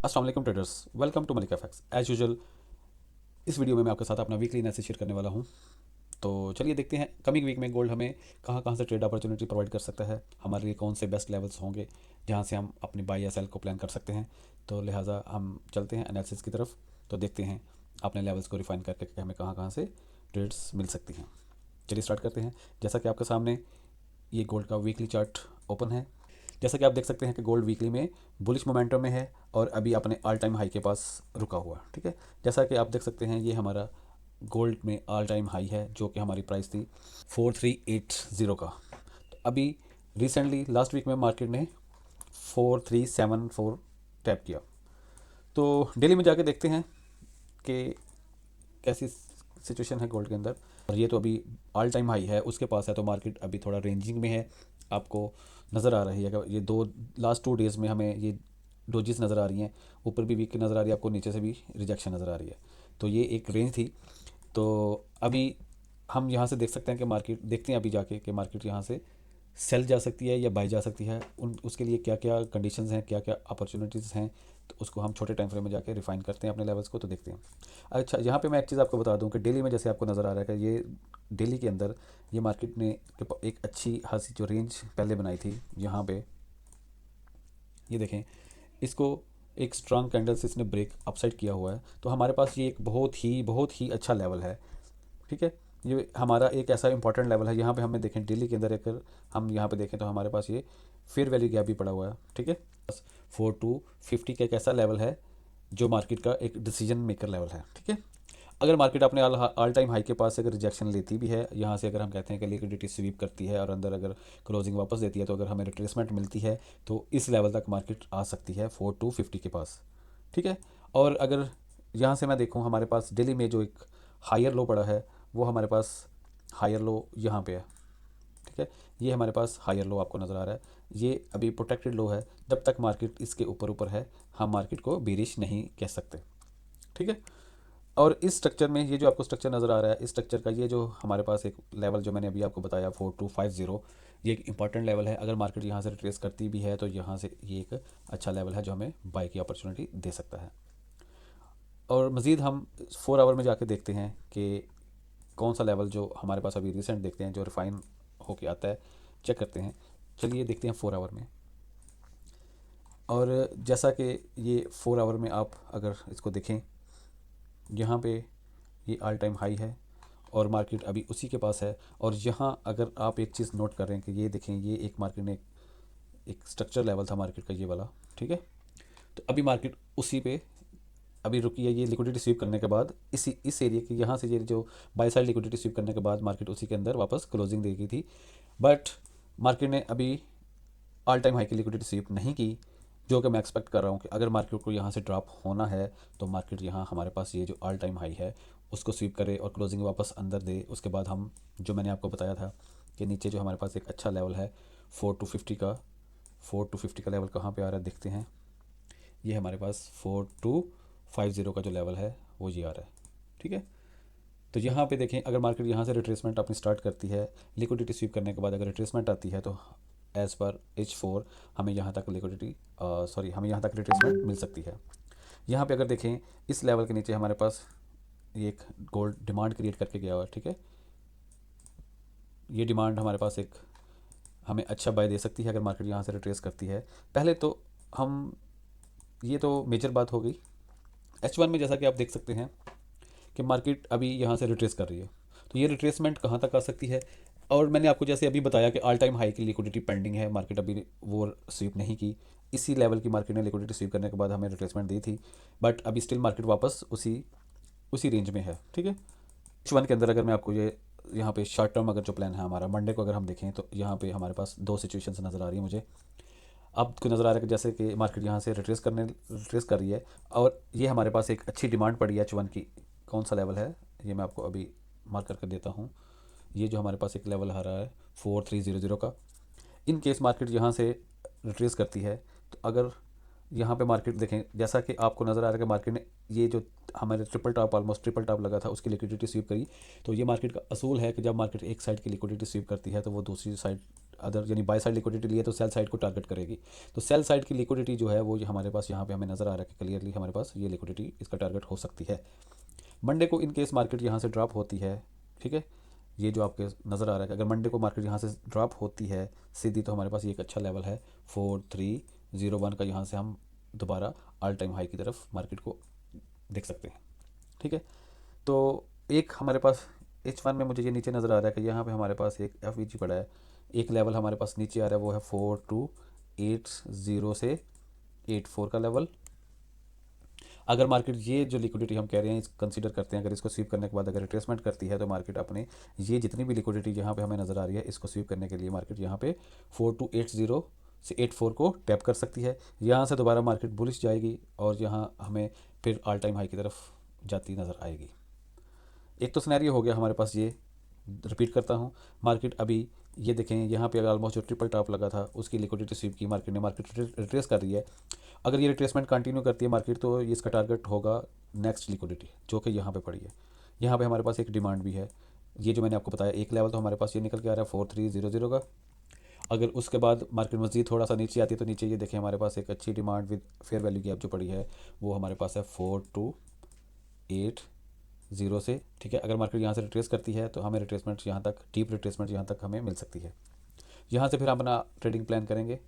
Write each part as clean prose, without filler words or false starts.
अस्सलाम वालेकुम traders, welcome to Malik FX. As usual इस वीडियो में मैं आपके साथ अपना वीकली एनालिसिस शेयर करने वाला हूं। तो चलिए देखते हैं कमिंग वीक में गोल्ड हमें कहां कहां से ट्रेड अपॉर्चुनिटी प्रोवाइड कर सकता है, हमारे लिए कौन से बेस्ट लेवल्स होंगे जहां से हम अपनी बाई या सेल को प्लान कर सकते हैं। तो लिहाजा हम चलते हैं एनालिसिस की तरफ। तो देखते हैं अपने लेवल्स को रिफाइन करके कि हमें कहां कहां से ट्रेड्स मिल सकती हैं। चलिए स्टार्ट करते हैं। जैसा कि आपके सामने ये गोल्ड का वीकली चार्ट ओपन है। जैसा कि आप देख सकते हैं कि गोल्ड वीकली में बुलिश मोमेंटम में है और अभी अपने ऑल टाइम हाई के पास रुका हुआ है। ठीक है, जैसा कि आप देख सकते हैं ये हमारा गोल्ड में ऑल टाइम हाई है जो कि हमारी प्राइस थी 4380 का। तो अभी रिसेंटली लास्ट वीक में मार्केट ने 4374 टैप किया। तो डेली में जाके देखते हैं कि कैसी सिचुएशन है गोल्ड के अंदर। और ये तो अभी ऑल टाइम हाई है उसके पास है, तो मार्केट अभी थोड़ा रेंजिंग में है। आपको नज़र आ रही है कि ये दो लास्ट 2 डेज़ में हमें ये डोजिस नज़र आ रही हैं। ऊपर भी वीक की नज़र आ रही है, आपको नीचे से भी रिजेक्शन नज़र आ रही है। तो ये एक रेंज थी। तो अभी हम यहाँ से देख सकते हैं कि मार्केट देखते हैं अभी जाके कि मार्केट यहाँ से सेल जा सकती है या बाई जा सकती है। उन उसके लिए क्या क्या कंडीशंस हैं, क्या क्या अपॉर्चुनिटीज़ हैं, तो उसको हम छोटे टाइम फ्रेम में जाके रिफाइन करते हैं अपने लेवल्स को। तो देखते हैं। अच्छा, यहाँ पे मैं एक चीज़ आपको बता दूं कि डेली में जैसे आपको नज़र आ रहा है कि ये डेली के अंदर ये मार्केट ने एक अच्छी खासी जो रेंज पहले बनाई थी यहाँ पे, ये देखें, इसको एक स्ट्रांग कैंडल से इसने ब्रेक अपसाइड किया हुआ है। तो हमारे पास ये एक बहुत ही अच्छा लेवल है। ठीक है, ये हमारा एक ऐसा इंपॉर्टेंट लेवल है। यहाँ पे हमें देखें डेली के अंदर एक हम यहाँ पे देखें तो हमारे पास ये फेयर वैल्यू गैप भी पड़ा हुआ है। ठीक है, बस 4250 का एक ऐसा लेवल है जो मार्केट का एक डिसीजन मेकर लेवल है। ठीक है, अगर मार्केट अपने ऑल टाइम हाई के पास से अगर रिजेक्शन लेती भी है यहाँ से, अगर हम कहते हैं कि लिक्विडिटी स्वीप करती है और अंदर अगर क्लोजिंग वापस देती है, तो अगर हमें रिट्रेसमेंट मिलती है तो इस लेवल तक मार्केट आ सकती है 4250 के पास। ठीक है, और अगर यहाँ से मैं देखूँ हमारे पास डेली में जो एक हायर लो पड़ा है वो हमारे पास हायर लो यहाँ पे है। ठीक है, ये हमारे पास हायर लो आपको नज़र आ रहा है। ये अभी प्रोटेक्टेड लो है। जब तक मार्केट इसके ऊपर ऊपर है हम मार्केट को बेरिश नहीं कह सकते। ठीक है, और इस स्ट्रक्चर में ये जो आपको स्ट्रक्चर नज़र आ रहा है, इस स्ट्रक्चर का ये जो हमारे पास एक लेवल जो मैंने अभी आपको बताया 4250, ये एक इंपॉर्टेंट लेवल है। अगर मार्केट यहाँ से रिट्रेस करती भी है तो यहाँ से ये एक अच्छा लेवल है जो हमें बाई की अपॉर्चुनिटी दे सकता है। और मज़ीद हम 4 आवर में जाके देखते हैं कि कौन सा लेवल जो हमारे पास अभी रिसेंट देखते हैं जो रिफाइन होके आता है, चेक करते हैं। चलिए देखते हैं 4 आवर में। और जैसा कि ये 4 आवर में आप अगर इसको देखें, यहाँ पे ये ऑल टाइम हाई है और मार्केट अभी उसी के पास है। और यहाँ अगर आप एक चीज़ नोट कर रहे हैं कि ये देखें, ये एक मार्केट ने एक स्ट्रक्चर लेवल था मार्केट का ये वाला। ठीक है, तो अभी मार्केट उसी पे अभी रुकी है। ये लिक्विडिटी स्वीप करने के बाद इसी इस एरिया की यहाँ से ये जो बाई साइड लिक्विडिटी स्वीप करने के बाद मार्केट उसी के अंदर वापस क्लोजिंग दे गई थी। बट मार्केट ने अभी ऑल टाइम हाई की लिक्विडिटी स्वीप नहीं की, जो कि मैं एक्सपेक्ट कर रहा हूँ कि अगर मार्केट को यहाँ से ड्रॉप होना है तो मार्केट यहाँ हमारे पास ये जो ऑल टाइम हाई है उसको स्वीप करे और क्लोजिंग वापस अंदर दे। उसके बाद हम जो मैंने आपको बताया था कि नीचे जो हमारे पास एक अच्छा लेवल है 4250 का लेवल कहाँ पे आ रहा है देखते हैं। ये हमारे पास 4250 का जो लेवल है वो ये आ रहा है। ठीक है, तो यहाँ पे देखें, अगर मार्केट यहाँ से रिट्रेसमेंट अपनी स्टार्ट करती है, लिक्विडिटी स्वीप करने के बाद अगर रिट्रेसमेंट आती है तो एज़ पर H4 हमें यहाँ तक लिक्विडिटी हमें यहाँ तक रिट्रेसमेंट मिल सकती है। यहाँ पे अगर देखें इस लेवल के नीचे हमारे पास ये एक गोल्ड डिमांड क्रिएट करके गया हुआ है। ठीक है, ये डिमांड हमारे पास एक हमें अच्छा बाय दे सकती है अगर मार्केट यहाँ से रिट्रेस करती है। पहले तो हम ये तो मेजर बात हो गई। H1 में जैसा कि आप देख सकते हैं कि मार्केट अभी यहाँ से रिट्रेस कर रही है, तो ये रिट्रेसमेंट कहाँ तक आ सकती है। और मैंने आपको जैसे अभी बताया कि ऑल टाइम हाई की लिक्विडिटी पेंडिंग है, मार्केट अभी वो स्वीप नहीं की। इसी लेवल की मार्केट ने लिक्विडिटी स्वीप करने के बाद हमें रिट्रेसमेंट दी थी, बट अभी स्टिल मार्केट वापस उसी उसी रेंज में है। ठीक है, H1 के अंदर अगर मैं आपको ये यहाँ पे शॉर्ट टर्म अगर जो प्लान है हमारा मंडे को अगर हम देखें तो यहाँ पे हमारे पास दो सिचुएशंस नज़र आ रही है मुझे। आपको नज़र आ रहा है कि जैसे कि मार्केट यहाँ से रिट्रेस कर रही है और ये हमारे पास एक अच्छी डिमांड पड़ी है H1 की। कौन सा लेवल है ये मैं आपको अभी मार्क करके देता हूँ। ये जो हमारे पास एक लेवल आ रहा है 4300 का। इन केस मार्केट यहाँ से रिट्रेस करती है तो अगर यहाँ पे मार्केट देखें, जैसा कि आपको नज़र आ रहा है कि मार्केट ने ये जो हमारे triple top almost triple top लगा था उसकी लिक्विडिटी स्वीप करी। तो ये मार्केट का असूल है कि जब मार्केट एक साइड की लिक्विडिटी स्वीप करती है तो वो दूसरी साइड अदर यानी बाय साइड लिक्विडिटी लिए तो सेल साइड को टारगेट करेगी। तो सेल साइड की लिक्विडिटी जो है वो हमारे पास यहाँ पे हमें नज़र आ रहा है कि क्लियरली हमारे पास ये लिक्विडिटी इसका टारगेट हो सकती है। मंडे को इन केस मार्केट यहाँ से ड्रॉप होती है, ठीक है, ये जो आपके नज़र आ रहा है कि अगर मंडे को मार्केट यहाँ से ड्रॉप होती है सीधी, तो हमारे पास ये एक अच्छा लेवल है 4301 का, यहाँ से हम दोबारा ऑल टाइम हाई की तरफ मार्केट को देख सकते हैं, ठीक है। तो एक हमारे पास H1 में मुझे ये नीचे नज़र आ रहा है कि यहाँ पे हमारे पास एक FVG पड़ा है, एक लेवल हमारे पास नीचे आ रहा है, वो है 4280 से 84 का लेवल। अगर मार्केट ये जो लिक्विडिटी हम कह रहे हैं इस कंसीडर करते हैं, अगर इसको स्वीप करने के बाद अगर रिट्रेसमेंट करती है तो मार्केट अपने ये जितनी भी लिक्विडिटी यहाँ पे हमें नज़र आ रही है इसको स्वीप करने के लिए मार्केट यहाँ पे 4280 से 84 को टैप कर सकती है। यहाँ से दोबारा मार्केट बुलिश जाएगी और यहाँ हमें फिर ऑल टाइम हाई की तरफ जाती नज़र आएगी। एक तो सिनेरियो हो गया हमारे पास ये, रिपीट करता हूँ, मार्केट अभी ये देखें यहाँ पे ऑलमोस्ट जो ट्रिपल टॉप लगा था उसकी लिक्विडिटी स्वीप की मार्केट ने, मार्केट रिट्रेस कर रही है। अगर ये रिट्रेसमेंट कंटिन्यू करती है मार्केट तो ये इसका टारगेट होगा नेक्स्ट लिक्विडिटी जो कि यहाँ पे पड़ी है। यहाँ पे हमारे पास एक डिमांड भी है, ये जो मैंने आपको बताया एक लेवल तो हमारे पास ये निकल के आ रहा है 4300 का। अगर उसके बाद मार्केट मज़ीद थोड़ा सा नीचे आती है तो नीचे ये देखें हमारे पास एक अच्छी demand with fair value gap जो पड़ी है वो हमारे पास है 4280 से, ठीक है। अगर मार्केट यहाँ से रिट्रेस करती है तो हमें रिट्रेसमेंट यहाँ तक, डीप रिट्रेसमेंट यहाँ तक हमें मिल सकती है। यहाँ से फिर हम अपना ट्रेडिंग प्लान करेंगे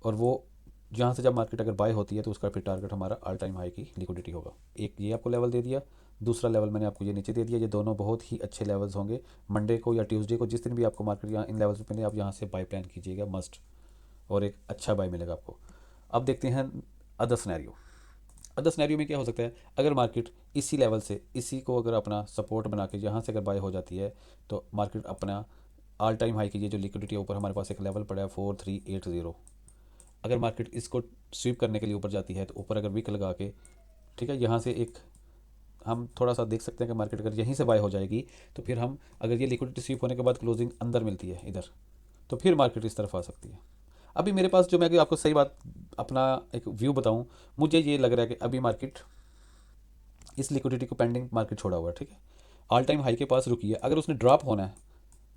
और वो यहाँ से जब मार्केट अगर बाय होती है तो उसका फिर टारगेट हमारा ऑल टाइम हाई की लिक्विडिटी होगा। एक ये आपको लेवल दे दिया, दूसरा लेवल मैंने आपको ये नीचे दे दिया। ये दोनों बहुत ही अच्छे लेवल्स होंगे मंडे को या ट्यूसडे को, जिस दिन भी आपको मार्केट यहाँ इन लेवल्स पे मिले आप यहाँ से बाय प्लान कीजिएगा मस्ट, और एक अच्छा बाय मिलेगा आपको। अब देखते हैं अदर सिनेरियो। अदर सिनेरियो में क्या हो सकता है, अगर मार्केट इसी लेवल से इसी को अगर अपना सपोर्ट बना के यहाँ से अगर बाय हो जाती है तो मार्केट अपना ऑल टाइम हाई की ये जो लिक्विडिटी ऊपर हमारे पास एक लेवल पड़ा है 4380, अगर मार्केट इसको स्वीप करने के लिए ऊपर जाती है तो ऊपर अगर विक लगा के, ठीक है, यहाँ से एक हम थोड़ा सा देख सकते हैं कि मार्केट अगर यहीं से बाय हो जाएगी तो फिर हम अगर ये लिक्विडिटी स्वीप होने के बाद क्लोजिंग अंदर मिलती है इधर तो फिर मार्केट इस तरफ आ सकती है। अभी मेरे पास जो मैं आपको सही बात अपना एक व्यू बताऊं, मुझे ये लग रहा है कि अभी मार्केट इस लिक्विडिटी को पेंडिंग मार्केट छोड़ा हुआ है, ठीक है, ऑल टाइम हाई के पास रुकी है। अगर उसने ड्रॉप होना है,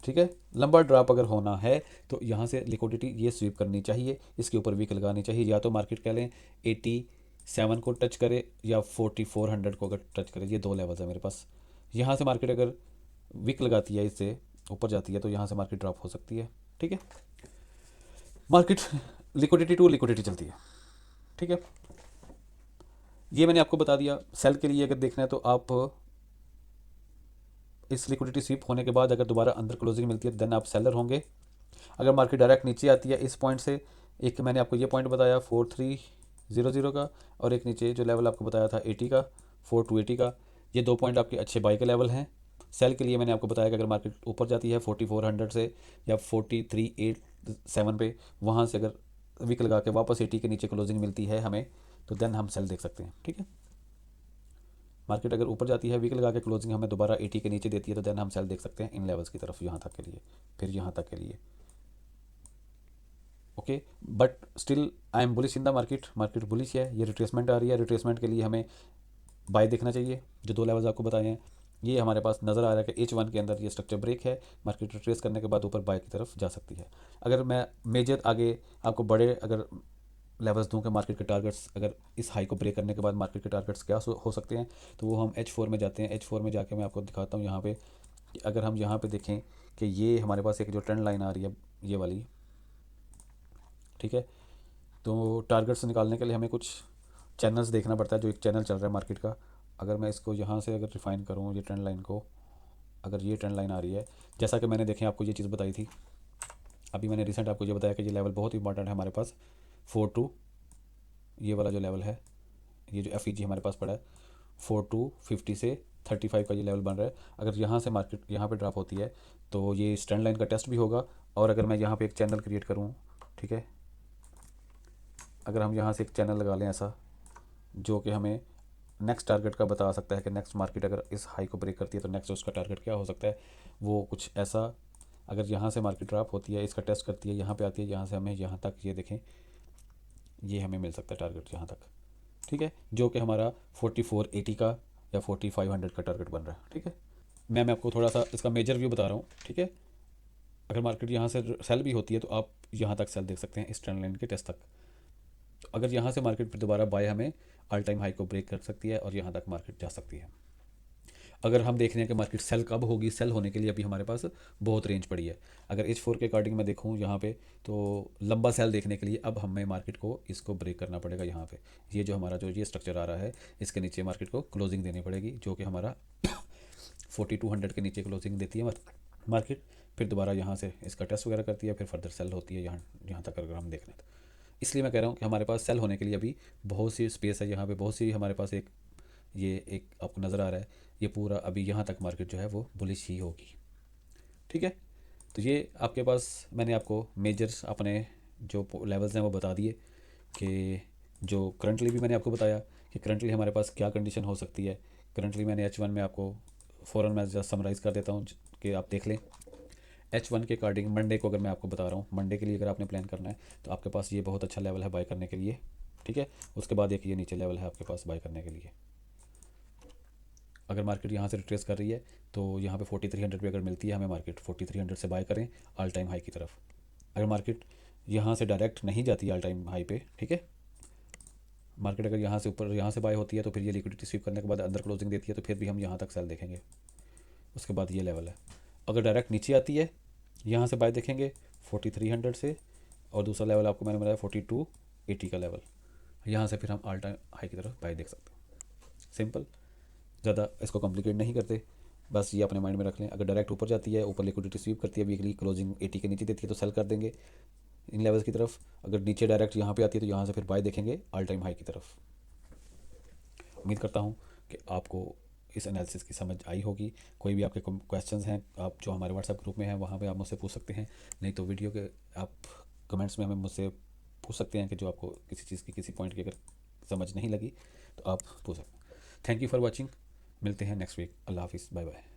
ठीक है, लंबा ड्रॉप अगर होना है तो यहाँ से लिक्विडिटी ये स्वीप करनी चाहिए, इसके ऊपर वीक लगानी चाहिए, या तो मार्केट कह लें 87 को टच करे या 4400 को अगर टच करे, ये दो लेवल्स है मेरे पास। यहाँ से मार्केट अगर वीक लगाती है इससे ऊपर जाती है तो यहाँ से मार्केट ड्रॉप हो सकती है, ठीक है। मार्केट लिक्विडिटी टू लिक्विडिटी चलती है, ठीक है, ये मैंने आपको बता दिया। सेल के लिए अगर देखना है तो आप इस लिक्विडिटी स्वीप होने के बाद अगर दोबारा अंदर क्लोजिंग मिलती है देन आप सेलर होंगे। अगर मार्केट डायरेक्ट नीचे आती है इस पॉइंट से, एक मैंने आपको ये पॉइंट बताया 4300 का, और एक नीचे जो लेवल आपको बताया था 80 का, 4280 का, ये दो पॉइंट आपके अच्छे बाई के लेवल हैं। सेल के लिए मैंने आपको बताया कि अगर मार्केट ऊपर जाती है 4400 से या 4387 पे, वहाँ से अगर विक लगा के वापस 80 के नीचे क्लोजिंग मिलती है हमें तो देन हम सेल देख सकते हैं, ठीक है। मार्केट अगर ऊपर जाती है वीक लगा के क्लोजिंग हमें दोबारा 80 के नीचे देती है तो देन हम सेल देख सकते हैं इन लेवल्स की तरफ, यहाँ तक के लिए, फिर यहाँ तक के लिए, okay. But still I am bullish in the market, market bullish है, ये रिट्रेसमेंट आ रही है, रिट्रेसमेंट के लिए हमें बाय देखना चाहिए। जो दो लेवल्स आपको बताए हैं ये हमारे पास नज़र आ रहा है कि H1 के अंदर ये स्ट्रक्चर ब्रेक है, मार्केट रिट्रेस करने के बाद ऊपर बाय की तरफ जा सकती है। अगर मैं मेजर आगे आपको बड़े अगर लेवल्स दूँ कि मार्केट के टारगेट्स अगर इस हाई को ब्रेक करने के बाद मार्केट के टारगेट्स क्या हो सकते हैं, तो वो हम H4 में जाते हैं। H4 में जाके मैं आपको दिखाता हूँ यहाँ पे कि अगर हम यहाँ पे देखें कि ये हमारे पास एक जो ट्रेंड लाइन आ रही है ये वाली, ठीक है, तो टारगेट्स निकालने के लिए हमें कुछ चैनल्स देखना पड़ता है। जो एक चैनल चल रहा है मार्केट का, अगर मैं इसको यहाँ से अगर रिफाइन करूँ ये ट्रेंड लाइन को, अगर ये ट्रेंड लाइन आ रही है, जैसा कि मैंने देखें आपको ये चीज़ बताई थी, अभी मैंने रिसेंट आपको ये बताया कि ये लेवल बहुत इंपॉर्टेंट है हमारे पास 42, ये वाला जो लेवल है, ये जो FEG हमारे पास पड़ा है 4250 से 35 का ये लेवल बन रहा है। अगर यहाँ से मार्केट यहाँ पे ड्रॉप होती है तो ये स्टैंड लाइन का टेस्ट भी होगा। और अगर मैं यहाँ पे एक चैनल क्रिएट करूँ, ठीक है, अगर हम यहाँ से एक चैनल लगा लें ऐसा जो कि हमें नेक्स्ट टारगेट का बता सकता है कि नेक्स्ट मार्केट अगर इस हाई को ब्रेक करती है तो नेक्स्ट उसका टारगेट क्या हो सकता है, वो कुछ ऐसा। अगर यहाँ से मार्केट ड्रॉप होती है, इसका टेस्ट करती है, यहाँ पे आती है, यहाँ से हमें यहाँ तक ये देखें ये हमें मिल सकता है टारगेट यहाँ तक, ठीक है, जो कि हमारा 4480 का या 4500 का टारगेट बन रहा है, ठीक है। मैं आपको थोड़ा सा इसका मेजर व्यू बता रहा हूँ, ठीक है। अगर मार्केट यहाँ से सेल भी होती है तो आप यहाँ तक सेल देख सकते हैं, इस ट्रेंड लाइन के टेस्ट तक। तो अगर यहाँ से मार्केट फिर दोबारा बाय हमें ऑल टाइम हाई को ब्रेक कर सकती है और यहाँ तक मार्केट जा सकती है। अगर हम देख रहे हैं कि मार्केट सेल कब होगी, सेल होने के लिए अभी हमारे पास बहुत रेंज पड़ी है। अगर H4 के अकॉर्डिंग मैं देखूँ यहाँ पे, तो लंबा सेल देखने के लिए अब हमें मार्केट को इसको ब्रेक करना पड़ेगा। यहाँ पे ये जो हमारा जो ये स्ट्रक्चर आ रहा है, इसके नीचे मार्केट को क्लोजिंग देनी पड़ेगी, जो कि हमारा 4200 के नीचे क्लोजिंग देती है मार्केट। फिर दोबारा यहाँ से इसका टेस्ट वगैरह करती है, फिर फर्दर सेल होती है यहाँ यहाँ तक अगर हम देख लें तो। इसलिए मैं कह रहा हूँ कि हमारे पास सेल होने के लिए अभी बहुत सी स्पेस है यहाँ पे, बहुत सी हमारे पास ये एक आपको नज़र आ रहा है, ये पूरा अभी यहाँ तक मार्केट जो है वो बुलिश ही होगी। ठीक है, तो ये आपके पास मैंने आपको मेजर्स अपने जो लेवल्स हैं वो बता दिए, कि जो करंटली भी मैंने आपको बताया कि करंटली हमारे पास क्या कंडीशन हो सकती है। करंटली मैंने H1 में आपको फ़ौरन मैं जस्ट समराइज़ कर देता हूँ कि आप देख लें। H1 के अकॉर्डिंग मंडे को अगर मैं आपको बता रहा हूँ, मंडे के लिए अगर आपने प्लान करना है तो आपके पास ये बहुत अच्छा लेवल है बाय करने के लिए। ठीक है, उसके बाद एक ये नीचे लेवल है आपके पास बाय करने के लिए। अगर मार्केट यहाँ से रिट्रेस कर रही है तो यहाँ पे 4300 पे अगर मिलती है हमें, मार्केट 4300 से बाय करें ऑल टाइम हाई की तरफ। अगर मार्केट यहाँ से डायरेक्ट नहीं जाती ऑल टाइम हाई पे, ठीक है, मार्केट अगर यहाँ से ऊपर यहाँ से बाय होती है तो फिर ये लिक्विडिटी स्वीप करने के बाद अंदर क्लोजिंग देती है, तो फिर भी हम यहाँ तक सेल देखेंगे। उसके बाद ये लेवल है। अगर डायरेक्ट नीचे आती है, यहाँ से बाय देखेंगे 4300 से, और दूसरा लेवल आपको मैंने बताया 4280 का लेवल, यहाँ से फिर हम ऑल टाइम हाई की तरफ बाय देख सकते हैं। सिंपल, ज़्यादा इसको कॉम्प्लिकेट नहीं करते, बस ये अपने माइंड में रख लें। अगर डायरेक्ट ऊपर जाती है, ऊपर लिक्विडिटी स्वीप करती है, वीकली क्लोजिंग 80 के नीचे देती है तो सेल कर देंगे इन लेवल्स की तरफ। अगर नीचे डायरेक्ट यहाँ पे आती है तो यहाँ से फिर बाय देखेंगे ऑल टाइम हाई की तरफ। उम्मीद करता हूँ कि आपको इस एनालिसिस की समझ आई होगी। कोई भी आपके क्वेश्चंस हैं, आप जो हमारे व्हाट्सएप ग्रुप में हैं वहाँ पे आप मुझसे पूछ सकते हैं, नहीं तो वीडियो के आप कमेंट्स में हमें मुझसे पूछ सकते हैं कि जो आपको किसी चीज़ की किसी पॉइंट की अगर समझ नहीं लगी तो आप पूछ सकते हैं। थैंक यू फॉर वॉचिंग, मिलते हैं नेक्स्ट वीक। अल्लाह हाफिज़, बाय बाय।